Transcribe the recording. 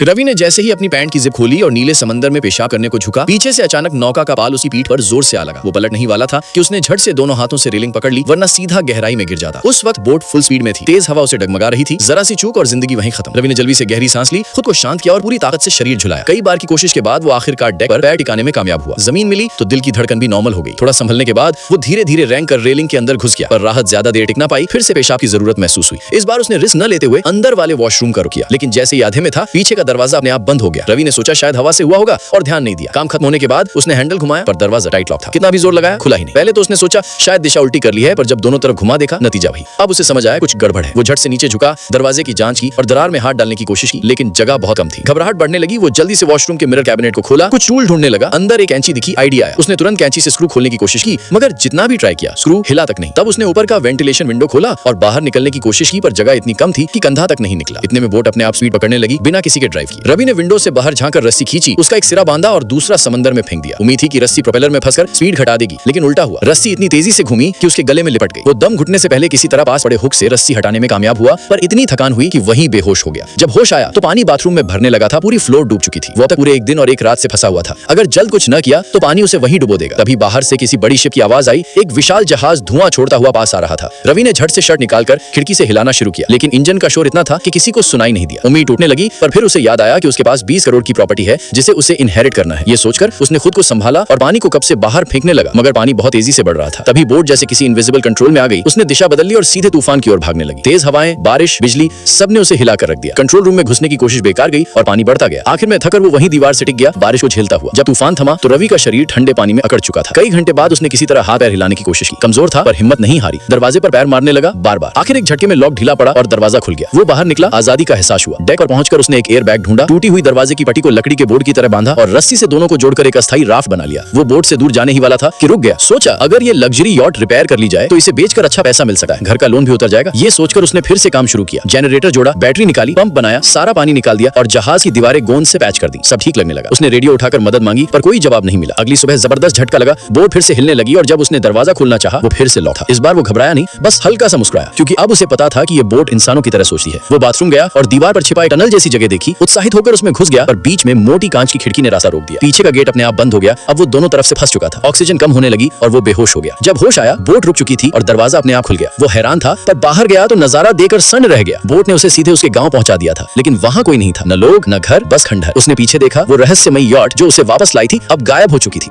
रवि ने जैसे ही अपनी पैंट की जिप खोली और नीले समंदर में पेशाब करने को झुका, पीछे से अचानक नौका का पाल उसकी पीठ पर जोर से आ लगा। वो पलट नहीं वाला था कि उसने झट से दोनों हाथों से रेलिंग पकड़ ली, वरना सीधा गहराई में गिर जाता। उस वक्त बोट फुल स्पीड में थी, तेज हवा उसे डगमगा रही थी। जरा सी चूक और जिंदगी वहीं खत्म। रवि ने जल्दी से गहरी सांस ली, खुद को शांत किया और पूरी ताकत से शरीर झुलाया। कई बार की कोशिश के बाद वो आखिरकार डेक पर पैर टिकाने में कामयाब हुआ। जमीन मिली तो दिल की धड़कन भी नॉर्मल हो गई। थोड़ा संभलने के बाद वो धीरे धीरे रैंक कर रेलिंग के अंदर घुस गया, पर राहत ज्यादा देर टिक ना पाई। फिर से पेशाब की जरूरत महसूस हुई। इस बार उसने रिस्क न लेते हुए अंदर वाले वॉशरूम का रुक किया, लेकिन जैसे ही आधे में था, पीछे का दरवाजा अपने आप बंद हो गया। रवि ने सोचा शायद हवा से हुआ होगा और ध्यान नहीं दिया। काम खत्म होने के बाद उसने हैंडल घुमाया, पर दरवाजा टाइट लॉक था। कितना भी जोर लगाया, खुला ही नहीं। पहले तो उसने सोचा शायद दिशा उल्टी कर ली है, पर जब दोनों तरफ घुमा देखा, नतीजा वही। अब उसे समझ आया कुछ गड़बड़ है। वो झट से नीचे झुका, दरवाजे की जांच की और दरार में हाथ डालने की कोशिश की, लेकिन जगह बहुत कम थी। घबराहट बढ़ने लगी। वो जल्दी से वॉशरूम के मिरर कैबिनेट को खोला, कुछ टूल ढूंढने लगा। अंदर एक कैंची दिखी, आइडिया आया। उसने तुरंत कैंची से स्क्रू खोलने की कोशिश की, मगर जितना भी ट्राई किया, स्क्रू हिला तक नहीं। तब उसने ऊपर का वेंटिलेशन विंडो खोला और बाहर निकलने की कोशिश की, पर जगह इतनी कम थी कि कंधा तक नहीं निकला। इतने में बोट अपने आप स्पीड पकड़ने लगी, बिना किसी के ड्राइव की। रवि ने विंडो से बाहर झांककर रस्सी खींची, उसका एक सिरा बांधा और दूसरा समंदर में फेंक दिया। उम्मीद थी कि रस्सी प्रोपेलर में फंसकर स्पीड घटा देगी, लेकिन उल्टा हुआ। रस्सी इतनी तेजी से घूमी कि उसके गले में लिपट गई। वो दम घुटने से पहले किसी तरह पास पड़े हुक से रस्सी हटाने में कामयाब हुआ, पर इतनी थकान हुई कि वहीं बेहोश हो गया। जब होश आया तो पानी बाथरूम में भरने लगा था। पूरी फ्लोर डूब चुकी थी। वो तक पूरे एक दिन और एक रात से फंसा हुआ था। अगर जल्द कुछ न किया तो पानी उसे वहीं डुबो देगा। तभी बाहर से किसी बड़ी शिप की आवाज आई। एक विशाल जहाज धुआं छोड़ता हुआ पास आ रहा था। रवि ने झट से शर्ट निकालकर खिड़की से हिलाना शुरू किया, लेकिन इंजन का शोर इतना था कि किसी को सुनाई नहीं दिया। उम्मीद टूटने लगी, पर फिर उसे याद आया कि उसके पास 20 करोड़ की प्रॉपर्टी है, जिसे उसे इनहेरिट करना है। ये सोचकर उसने खुद को संभाला और पानी को कप से बाहर फेंकने लगा, मगर पानी बहुत तेजी से बढ़ रहा था। तभी बोट जैसे किसी इनविजिबल कंट्रोल में आ गई। उसने दिशा बदल ली और सीधे तूफान की ओर भागने लगी। तेज हवाएं, बारिश, बिजली, सब ने उसे हिलाकर रख दिया। कंट्रोल रूम में घुसने की कोशिश बेकार गई और पानी बढ़ता गया। आखिर में थकर वो वहीं दीवार से टिक गया, बारिश को झेलता हुआ। जब तूफान थमा तो रवि का शरीर ठंडे पानी में अकड़ चुका था। कई घंटे बाद उसने किसी तरह हाथ पैर हिलाने की कोशिश की। कमजोर था, पर हिम्मत नहीं हारी। दरवाजे पर पैर मारने लगा बार बार। आखिर एक झटके में लॉक ढीला पड़ा और दरवाजा खुल गया। वो बाहर निकला, आजादी का एहसास हुआ। डेक पर पहुंचकर उसने एक एयर बैग ढूंढा, टूटी हुई दरवाजे की पट्टी को लकड़ी के बोर्ड की तरह बांधा और रस्सी से दोनों को जोड़कर एक अस्थायी राफ्ट बना लिया। वो बोट से दूर जाने ही वाला था कि रुक गया। सोचा अगर ये लग्जरी यॉट रिपेयर कर ली जाए तो इसे बेचकर अच्छा पैसा मिल सकता है, घर का लोन भी उतर जाएगा। ये सोचकर उसने फिर से काम शुरू किया। जनरेटर जोड़ा, बैटरी निकाली, पंप बनाया, सारा पानी निकाल दिया और जहाज की दीवारें गोंद से पैच कर दी। सब ठीक लगने लगा। उसने रेडियो उठाकर मदद मांगी, पर कोई जवाब नहीं मिला। अगली सुबह जबरदस्त झटका लगा, बोट फिर से हिलने लगी और जब उसने दरवाजा खोलना चाहा, वो फिर से लॉक था। इस बार वो घबराया नहीं, बस हल्का सा मुस्कुराया, क्योंकि अब उसे पता था कि ये बोट इंसानों की तरह सोचती है। वो बाथरूम गया और दीवार पर छिपा टनल जैसी जगह देखी। उत्साहित होकर उसमें घुस गया, पर बीच में मोटी कांच की खिड़की ने रास्ता रोक दिया। पीछे का गेट अपने आप बंद हो गया। अब वो दोनों तरफ से फंस चुका था। ऑक्सीजन कम होने लगी और वो बेहोश हो गया। जब होश आया, बोट रुक चुकी थी और दरवाजा अपने आप खुल गया। वो हैरान था, पर बाहर गया तो नजारा देखकर सन्न रह गया। बोट ने उसे सीधे उसके गांव पहुंचा दिया था, लेकिन वहां कोई नहीं था, न लोग न घर, बस खंडहर। उसने पीछे देखा, वो रहस्यमयी यॉट जो उसे वापस लाई थी अब गायब हो चुकी थी।